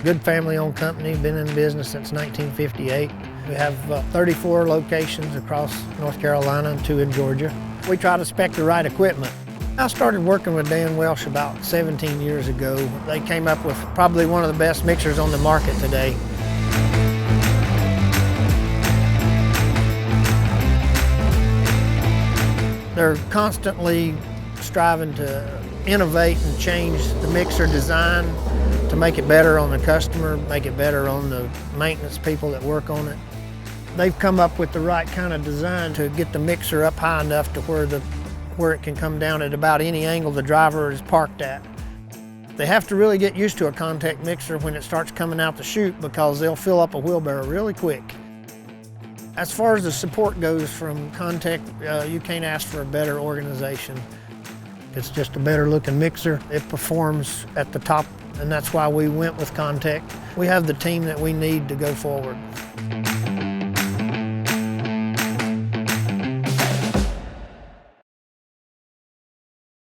Good family-owned company, been in business since 1958. We have 34 locations across North Carolina and 2 in Georgia. We try to spec the right equipment. I started working with Dan Welsh about 17 years ago. They came up with probably one of the best mixers on the market today. They're constantly striving to innovate and change the mixer design to make it better on the customer, make it better on the maintenance people that work on it. They've come up with the right kind of design to get the mixer up high enough to where it can come down at about any angle the driver is parked at. They have to really get used to a contact mixer when it starts coming out the chute because they'll fill up a wheelbarrow really quick. As far as the support goes from Contact, you can't ask for a better organization. It's just a better looking mixer. It performs at the top, and that's why we went with Contact. We have the team that we need to go forward.